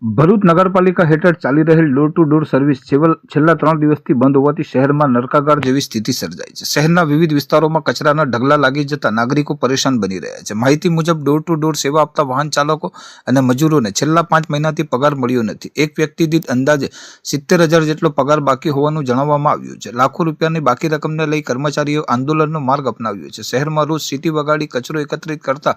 ભરૂચ નગરપાલિકા હેઠળ ચાલી રહેલ ડોર ટુ ડોર સર્વિસ છેલ્લા 3 દિવસથી બંધ હોવાથી શહેરમાં નરકાગાર જેવી સ્થિતિ સર્જાઈ છે. શહેરના વિવિધ વિસ્તારોમાં કચરાના ઢગલા લાગી જતા નાગરિકો પરેશાન બની રહ્યા છે. માહિતી મુજબ ડોર ટુ ડોર સેવા આપતા વાહન ચાલકો અને મજૂરોને છેલ્લા 5 મહિનાથી પગાર મળ્યો નથી. એક વ્યક્તિ દીઠ અંદાજે 70,000 જેટલો પગાર બાકી હોવાનું જણાવવામાં આવ્યું છે. લાખો રૂપિયાની બાકી રકમને લઈ કર્મચારીઓ આંદોલનનો માર્ગ અપનાવ્યો છે. શહેરમાં રોજ સીટી વગાડી કચરો એકત્રિત કરતા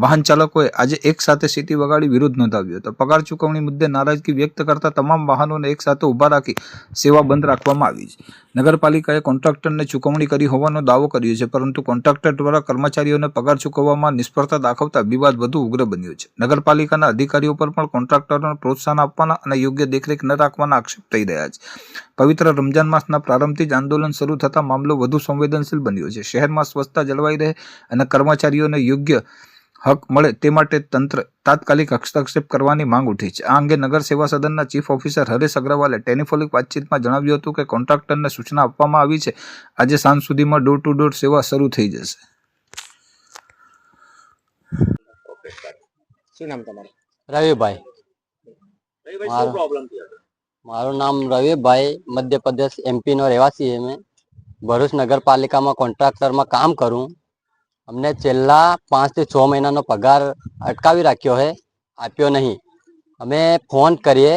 વાહન ચાલકોએ આજે એક સાથે સીટી વગાડી વિરોધ નોંધાવ્યો હતો. પગાર ચૂકવણી મુદ્દે નારાજગી વ્યક્ત કરતા તમામ વાહનોને એક સાથે ઉભા રાખી સેવા બંધ રાખવામાં આવી છે. નગરપાલિકાએ કોન્ટ્રાક્ટરને ચૂકવણી કરી હોવાનો દાવો કર્યો છે, પરંતુ કોન્ટ્રાક્ટર દ્વારા કર્મચારીઓને પગાર ચૂકવવામાં નિષ્ફળતા દાખવતા વિવાદ વધુ ઉગ્ર બન્યો છે. નગરપાલિકાના અધિકારીઓ પર પણ કોન્ટ્રાક્ટરોને પ્રોત્સાહન આપવાના અને યોગ્ય દેખરેખ ન રાખવાના આક્ષેપ થઈ રહ્યા છે. પવિત્ર રમજાન માસના પ્રારંભથી જ આંદોલન શરૂ થતા મામલો વધુ સંવેદનશીલ બન્યો છે. શહેરમાં સ્વચ્છતા જળવાઈ રહે અને કર્મચારીઓને યોગ્ય હક મળે તે માટે તંત્ર તાત્કાલિક હસ્તક્ષેપ કરવાની માંગ ઉઠી છે. આ અંગે નગર સેવા સદનના ચીફ ઓફિસર હરેશ અગ્રવાલે ટેલિફોનિક વાતચીતમાં જણાવ્યું હતું કે કોન્ટ્રાક્ટરને સૂચના આપવામાં આવી છે. આજે સાંજ સુધીમાં ડોર ટુ ડોર સેવા શરૂ થઈ જશે. શું નામ તમારું? રવિભાઈ. મારું નામ રવિભાઈ, મધ્ય પ્રદેશ એમપી નો રહેવાસી મેં. ભરૂચ નગરપાલિકામાં કોન્ટ્રાક્ટરમાં કામ કરું. અમને છેલ્લા 5 થી 6 મહિનાનો પગાર અટકાવી રાખ્યો છે, આપ્યો નહીં. અમે ફોન કરીએ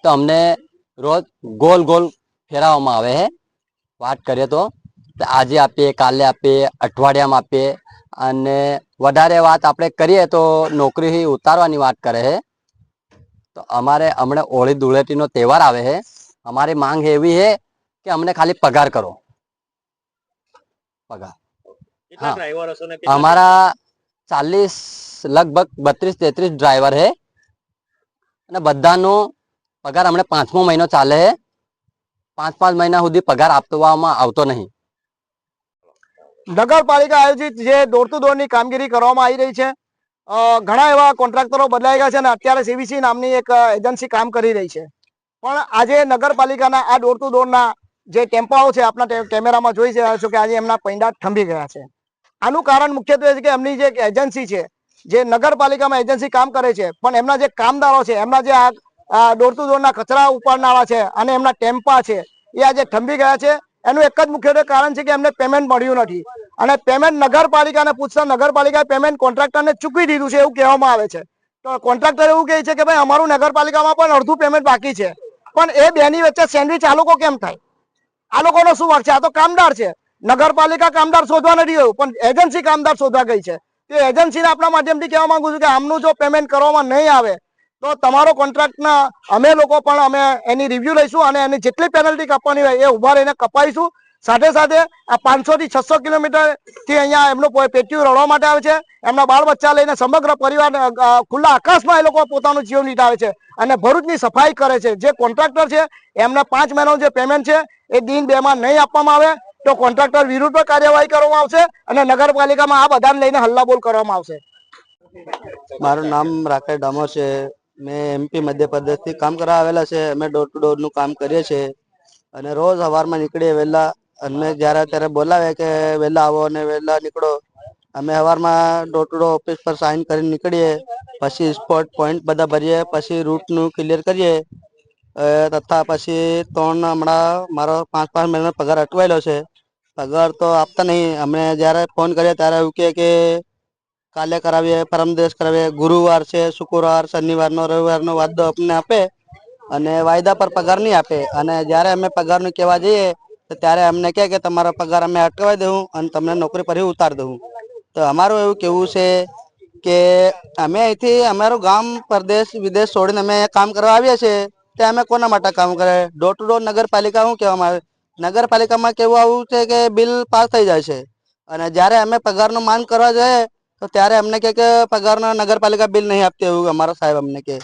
તો અમને રોજ ગોલ ગોલ ફેરવવામાં આવે છે. વાત કરીએ તો આજે આપીએ, કાલે આપીએ, અઠવાડિયામાં આપીએ, અને વધારે વાત આપણે કરીએ તો નોકરી ઉતારવાની વાત કરે છે. તો અમારે હમણાં હોળી ધૂળેટીનો તહેવાર આવે છે. અમારી માંગ એવી છે કે અમને ખાલી પગાર કરો. પગાર हमारा 40 લગભગ 32-33 ડ્રાઈવર है અને બધાનો પગાર હમણાં 5મો મહિનો ચાલે છે. 5 મહિના સુધી પગાર આપવામાં આવતો નહીં. નગરપાલિકા આયોજિત જે ડોર ટુ ડોર ની કામગીરી કરવામાં આવી રહી છે, ઘણા એવા કોન્ટ્રાક્ટરો બદલાઈ ગયા છે અને અત્યારે સીવીસી નામની એક એજન્સી કામ કરી રહી છે. પણ આજે નગરપાલિકાના આ ડોર ટુ ડોરના જે ટેમ્પાઓ છે, આપણા કેમેરામાં જોઈ રહ્યા છો કે આજે એમના પૈંડા થંભી ગયા છે. આનું કારણ મુખ્યત્વે છે કે એમની જે એજન્સી છે, જે નગરપાલિકામાં એજન્સી કામ કરે છે, પણ એમના જે કામદારો છે, એમના જે આ ડોર ટુ ડોરના કચરા ઉપાડનારા છે અને એમના ટેમ્પા છે, એ આજે થંભી ગયા છે. એનું એક જ મુખ્ય કારણ છે કે એમને પેમેન્ટ મળ્યું નથી અને પેમેન્ટ નગરપાલિકાને પૂછતા નગરપાલિકાએ પેમેન્ટ કોન્ટ્રાક્ટરને ચૂકવી દીધું છે એવું કહેવામાં આવે છે. તો કોન્ટ્રાક્ટર એવું કહે છે કે ભાઈ અમારું નગરપાલિકામાં પણ અડધું પેમેન્ટ બાકી છે. પણ એ બેની વચ્ચે સેન્ડવિચ આ લોકો કેમ થાય? આ લોકોનો શું વાંક છે? આ તો કામદાર છે. નગરપાલિકા કામદાર શોધવા નથી ગયું, પણ એજન્સી કામદાર શોધવા ગઈ છે. તો એજન્સીને આપણા માધ્યમથી કહેવા માંગુ છું કે આમનું જો પેમેન્ટ કરવામાં નહીં આવે તો તમારો કોન્ટ્રાક્ટના અમે લોકો પણ અમે એની રિવ્યુ લઈશું અને એની જેટલી પેનલ્ટી કાપવાની હોય એ ઉભા રહીને કપાઈશું. સાથે સાથે આ 500 થી 600 કિલોમીટર થી અહીંયા એમનું પેટીયું રડવા માટે આવે છે. એમના બાળ બચ્ચા લઈને સમગ્ર પરિવાર ખુલ્લા આકાશમાં એ લોકો પોતાનું જીવન નીટાવે છે અને ભરૂચની સફાઈ કરે છે. જે કોન્ટ્રાક્ટર છે એમને 5 મહિનાનું જે પેમેન્ટ છે એ દિન 2 માં નહીં આપવામાં આવે તો કોન્ટ્રાક્ટર વિરુદ્ધ પર કાર્યવાહી કરવામાં આવશે અને નગરપાલિકામાં આ બધાને લઈને હલ્લાબોલ કરવામાં આવશે. મારું નામ રાકેશ ડામોર છે. મેં એમપી મધ્યપ્રદેશથી કામ કરવા આવેલા છે. અમે ડોર ટુ ડોરનું કામ કરીએ છીએ અને રોજ સવારમાં નીકળીએ વહેલા. અમે જ્યારે ત્યારે બોલાવે કે વહેલા આવો અને વહેલા નીકળો. અમે સવારમાં ડોર ટુ ડોર ઓફિસ પર સાઇન કરીને નીકળીએ, પછી સ્પોટ પોઈન્ટ બધા ભરીએ, પછી રૂટનું ક્લિયર કરીએ તથા પછી હમણાં મારો 5 મહિનાનો પગાર અટવાયેલો છે. પગાર તો આપતા નહીં. અમે જ્યારે ફોન કરીએ ત્યારે એવું કે કાલે કરાવીએ, પરમ દિવસ કરાવીએ, ગુરુવાર છે, શુક્રવાર, શનિવારનો, રવિવારનો વાયદો અમને આપે અને વાયદા પર પગાર નહીં આપે. અને જ્યારે અમે પગારનું કહેવા જઈએ તો ત્યારે અમને કહે કે તમારો પગાર અમે અટકાવી દઉં અને તમને નોકરી પરથી ઉતારી દઉં. તો અમારું એવું કહેવું છે કે અમે અહીંથી અમારું ગામ, પરદેશ, વિદેશ છોડીને અમે કામ કરવા આવીએ છીએ. તે અમે કોના માટે કામ કરે? ડોર ટુ ડોર નગરપાલિકા શું કહેવામાં આવે? નગરપાલિકામાં કેવું આવું છે કે બિલ પાસ થઈ જાય છે અને જ્યારે અમે પગારનું માંગ કરવા જઈએ તો ત્યારે અમને કહે કે પગારના નગરપાલિકા બિલ નહીં આપતી, એવું અમારા સાહેબ અમને કહે.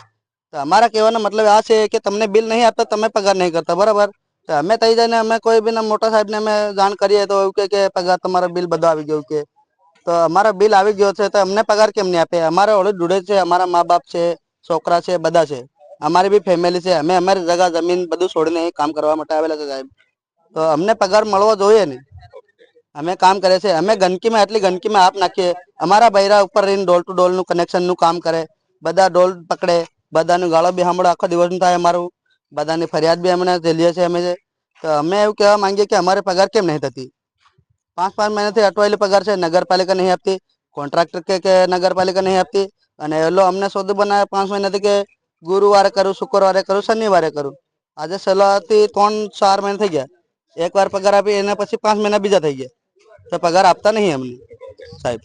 તો અમારા કહેવાનો મતલબ આ છે કે તમને બિલ નહીં આપતા, તમે પગાર નહીં કરતા, બરાબર? તો અમે થઈ જઈને અમે કોઈ બી મોટા સાહેબને અમે જાણ કરીએ તો એવું કે પગાર તમારો બિલ બધો આવી ગયો કે. તો અમારો બિલ આવી ગયો છે તો અમને પગાર કેમ નહીં આપે? અમારે ઓળખ ડૂડે છે, અમારા મા બાપ છે, છોકરા છે, બધા છે, અમારી બી ફેમિલી છે. અમે અમારી જગા જમીન બધું છોડીને કામ કરવા માટે આવેલા છે સાહેબ. તો અમને પગાર મળવો જોઈએ ને. અમે કામ કરે છે, અમે ગંદકીમાં એટલી ગંદકીમાં આપ નાખીએ. અમારા બૈરા ઉપર રહીને ડોલ ટુ ડોલનું કનેક્શનનું કામ કરે, બધા ડોલ પકડે, બધાનું ગાળો બી સાંભળો આખો દિવસનું થાય અમારું, બધાની ફરિયાદ બી અમને ઝેલીએ છીએ અમે. તો અમે એવું કહેવા માંગીએ કે અમારે પગાર કેમ નહીં થતી? 5 મહિનાથી અટવાયેલી પગાર છે, નગરપાલિકા નહીં આપતી, કોન્ટ્રાક્ટર કે નગરપાલિકા નહીં આપતી, અને એલો અમને સોદું બનાવે 5 મહિનાથી કે ગુરુવારે કરું, શુક્રવારે કરું, શનિવારે કરું. આજે સલાહથી 3-4 મહિના થઈ ગયા. એકવાર પગાર આપી એના પછી 5 મહિના બીજા થઈ ગયા, તો પગાર આપતા નહીં અમને સાહેબ.